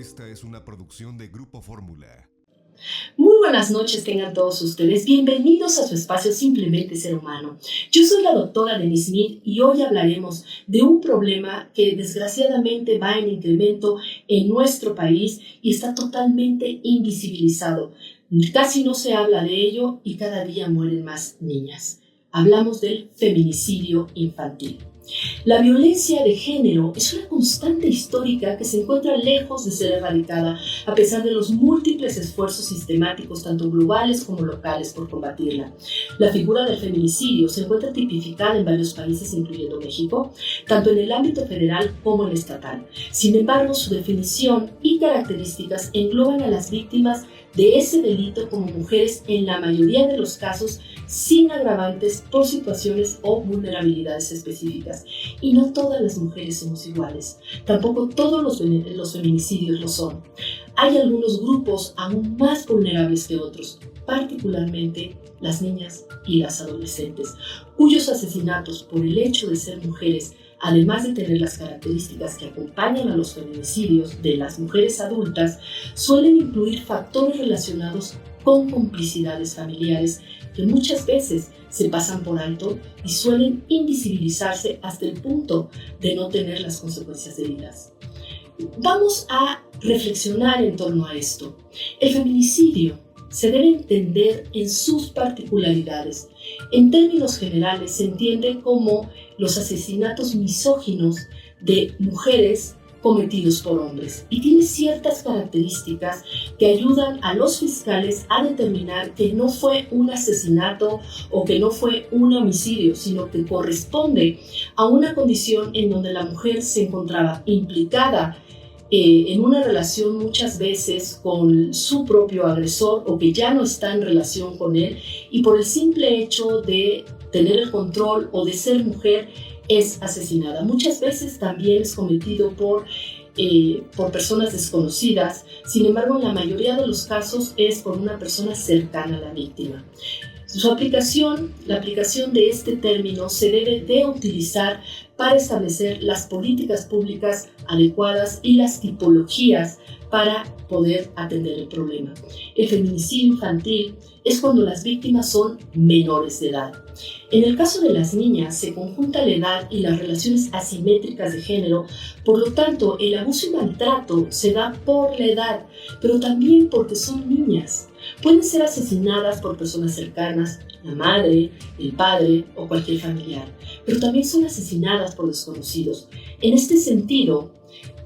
Esta es una producción de Grupo Fórmula. Muy buenas noches tengan todos ustedes. Bienvenidos a su espacio Simplemente Ser Humano. Yo soy la doctora Denise Smith y hoy hablaremos de un problema que desgraciadamente va en incremento en nuestro país y está totalmente invisibilizado. Casi no se habla de ello y cada día mueren más niñas. Hablamos del feminicidio infantil. La violencia de género es una constante histórica que se encuentra lejos de ser erradicada a pesar de los múltiples esfuerzos sistemáticos, tanto globales como locales, por combatirla. La figura del feminicidio se encuentra tipificada en varios países, incluyendo México, tanto en el ámbito federal como en el estatal. Sin embargo, su definición y características engloban a las víctimas de ese delito como mujeres en la mayoría de los casos sin agravantes por situaciones o vulnerabilidades específicas. Y no todas las mujeres somos iguales. Tampoco todos los feminicidios lo son. Hay algunos grupos aún más vulnerables que otros, particularmente las niñas y las adolescentes, cuyos asesinatos por el hecho de ser mujeres, además de tener las características que acompañan a los feminicidios de las mujeres adultas, suelen incluir factores relacionados con complicidades familiares que muchas veces se pasan por alto y suelen invisibilizarse hasta el punto de no tener las consecuencias debidas. Vamos a reflexionar en torno a esto. El feminicidio se debe entender en sus particularidades. En términos generales se entiende como los asesinatos misóginos de mujeres cometidos por hombres y tiene ciertas características que ayudan a los fiscales a determinar que no fue un asesinato o que no fue un homicidio, sino que corresponde a una condición en donde la mujer se encontraba implicada en una relación muchas veces con su propio agresor o que ya no está en relación con él y por el simple hecho de tener el control o de ser mujer es asesinada. Muchas veces también es cometido por personas desconocidas, sin embargo en la mayoría de los casos es por una persona cercana a la víctima. La aplicación de este término se debe de utilizar para establecer las políticas públicas adecuadas y las tipologías para poder atender el problema. El feminicidio infantil es cuando las víctimas son menores de edad. En el caso de las niñas se conjunta la edad y las relaciones asimétricas de género, por lo tanto el abuso y maltrato se da por la edad, pero también porque son niñas. Pueden ser asesinadas por personas cercanas, la madre, el padre o cualquier familiar, pero también son asesinadas por desconocidos. En este sentido,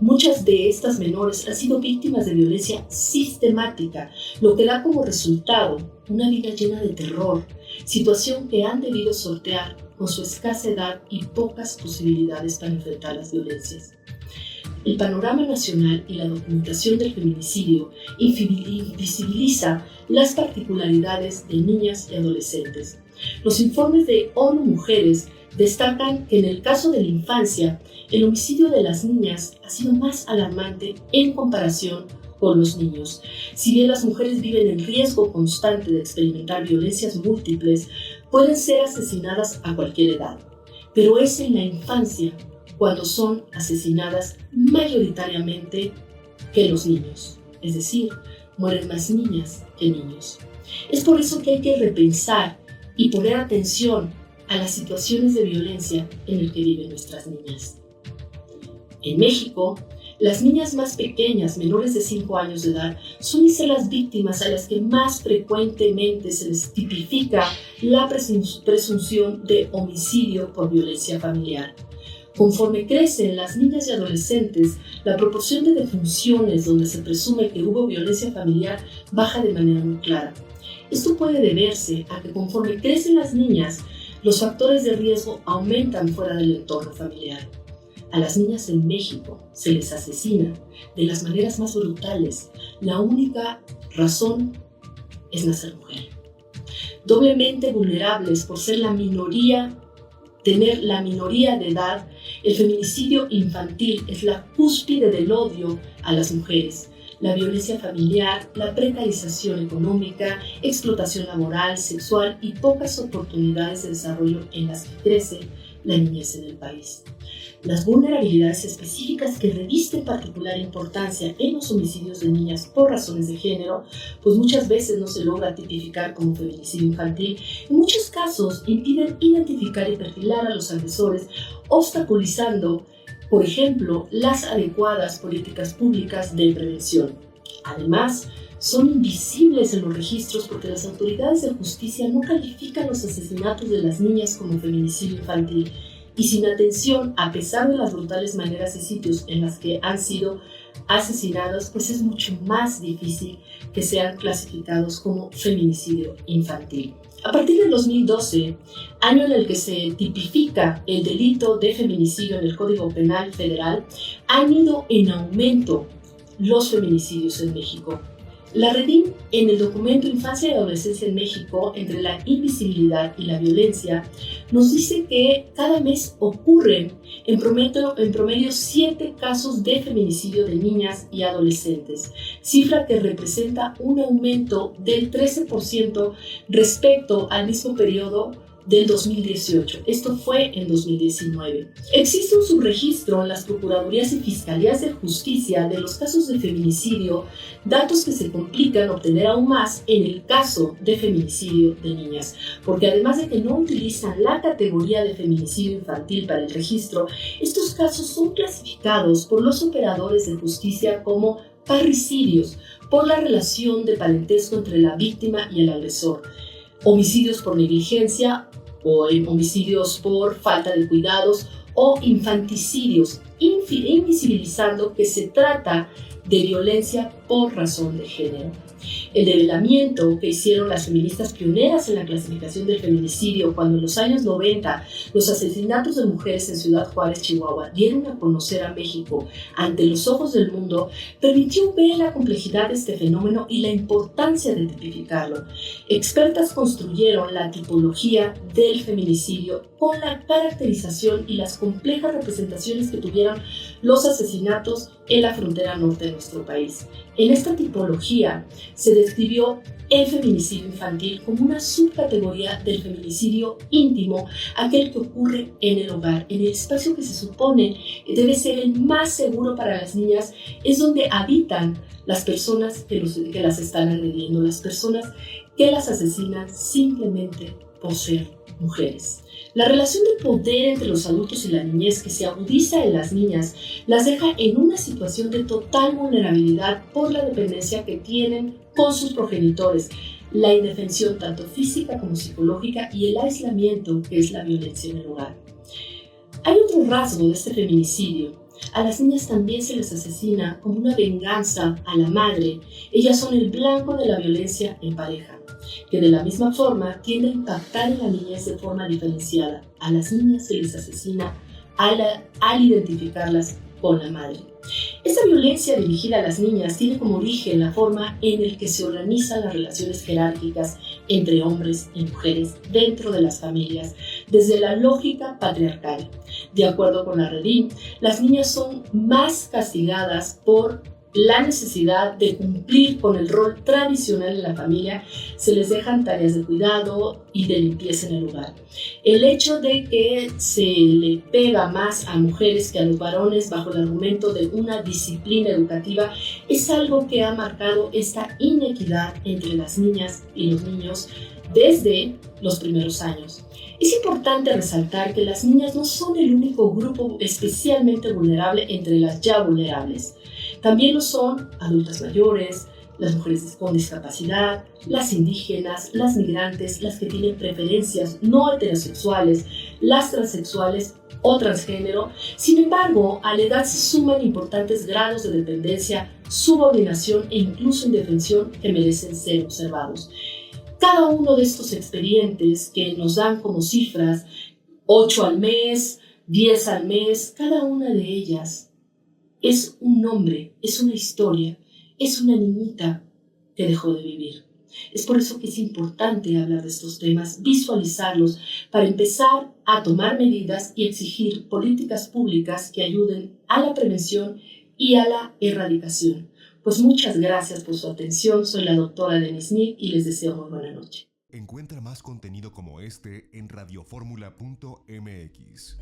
muchas de estas menores han sido víctimas de violencia sistemática, lo que da como resultado una vida llena de terror, situación que han debido sortear con su escasa edad y pocas posibilidades para enfrentar las violencias. El panorama nacional y la documentación del feminicidio invisibiliza las particularidades de niñas y adolescentes. Los informes de ONU Mujeres destacan que en el caso de la infancia, el homicidio de las niñas ha sido más alarmante en comparación con los niños. Si bien las mujeres viven en riesgo constante de experimentar violencias múltiples, pueden ser asesinadas a cualquier edad, pero es en la infancia cuando son asesinadas mayoritariamente que los niños, es decir, mueren más niñas que niños. Es por eso que hay que repensar y poner atención a las situaciones de violencia en las que viven nuestras niñas. En México, las niñas más pequeñas, menores de 5 años de edad, suelen ser las víctimas a las que más frecuentemente se les tipifica la presunción de homicidio por violencia familiar. Conforme crecen las niñas y adolescentes, la proporción de defunciones donde se presume que hubo violencia familiar baja de manera muy clara. Esto puede deberse a que conforme crecen las niñas, los factores de riesgo aumentan fuera del entorno familiar. A las niñas en México se les asesina de las maneras más brutales. La única razón es nacer mujer. Doblemente vulnerables por ser tener la minoría de edad, el feminicidio infantil es la cúspide del odio a las mujeres. La violencia familiar, la precarización económica, explotación laboral, sexual y pocas oportunidades de desarrollo en las que crecen la niñez en el país. Las vulnerabilidades específicas que revisten particular importancia en los homicidios de niñas por razones de género, pues muchas veces no se logra tipificar como feminicidio infantil. En muchos casos impiden identificar y perfilar a los agresores, obstaculizando, por ejemplo, las adecuadas políticas públicas de prevención. Además, son invisibles en los registros porque las autoridades de justicia no califican los asesinatos de las niñas como feminicidio infantil y sin atención, a pesar de las brutales maneras y sitios en las que han sido asesinadas, pues es mucho más difícil que sean clasificados como feminicidio infantil. A partir del 2012, año en el que se tipifica el delito de feminicidio en el Código Penal Federal, han ido en aumento los feminicidios en México. La Redim, en el documento Infancia y Adolescencia en México, entre la invisibilidad y la violencia, nos dice que cada mes ocurren en promedio 7 casos de feminicidio de niñas y adolescentes, cifra que representa un aumento del 13% respecto al mismo periodo del 2018. Esto fue en 2019. Existe un subregistro en las Procuradurías y Fiscalías de Justicia de los casos de feminicidio, datos que se complican obtener aún más en el caso de feminicidio de niñas, porque además de que no utilizan la categoría de feminicidio infantil para el registro, estos casos son clasificados por los operadores de justicia como parricidios, por la relación de parentesco entre la víctima y el agresor, homicidios por negligencia o homicidios por falta de cuidados o infanticidios, invisibilizando que se trata de violencia por razón de género. El develamiento que hicieron las feministas pioneras en la clasificación del feminicidio cuando en los años 90 los asesinatos de mujeres en Ciudad Juárez, Chihuahua, dieron a conocer a México ante los ojos del mundo, permitió ver la complejidad de este fenómeno y la importancia de tipificarlo. Expertas construyeron la tipología del feminicidio con la caracterización y las complejas representaciones que tuvieron los asesinatos en la frontera norte de nuestro país. En esta tipología se describió el feminicidio infantil como una subcategoría del feminicidio íntimo, aquel que ocurre en el hogar, en el espacio que se supone debe ser el más seguro para las niñas, es donde habitan las personas que las están agrediendo, las personas que las asesinan simplemente por ser mujeres. La relación de poder entre los adultos y la niñez que se agudiza en las niñas las deja en una situación de total vulnerabilidad por la dependencia que tienen con sus progenitores, la indefensión tanto física como psicológica y el aislamiento que es la violencia en el hogar. Hay otro rasgo de este feminicidio. A las niñas también se les asesina como una venganza a la madre. Ellas son el blanco de la violencia en pareja, que de la misma forma tiende a impactar en la niñez de forma diferenciada. A las niñas se les asesina al identificarlas con la madre. Esta violencia dirigida a las niñas tiene como origen la forma en la que se organizan las relaciones jerárquicas entre hombres y mujeres dentro de las familias, desde la lógica patriarcal. De acuerdo con la Redim, las niñas son más castigadas por la necesidad de cumplir con el rol tradicional en la familia, se les dejan tareas de cuidado y de limpieza en el hogar. El hecho de que se le pega más a mujeres que a los varones bajo el argumento de una disciplina educativa es algo que ha marcado esta inequidad entre las niñas y los niños desde los primeros años. Es importante resaltar que las niñas no son el único grupo especialmente vulnerable entre las ya vulnerables. También lo son adultas mayores, las mujeres con discapacidad, las indígenas, las migrantes, las que tienen preferencias no heterosexuales, las transexuales o transgénero. Sin embargo, a la edad se suman importantes grados de dependencia, subordinación e incluso indefensión que merecen ser observados. Cada uno de estos expedientes que nos dan como cifras 8 al mes, 10 al mes, cada una de ellas es un nombre, es una historia, es una niñita que dejó de vivir. Es por eso que es importante hablar de estos temas, visualizarlos, para empezar a tomar medidas y exigir políticas públicas que ayuden a la prevención y a la erradicación. Pues muchas gracias por su atención. Soy la doctora Denise Smith y les deseo muy buena noche. Encuentra más contenido como este en radioformula.mx.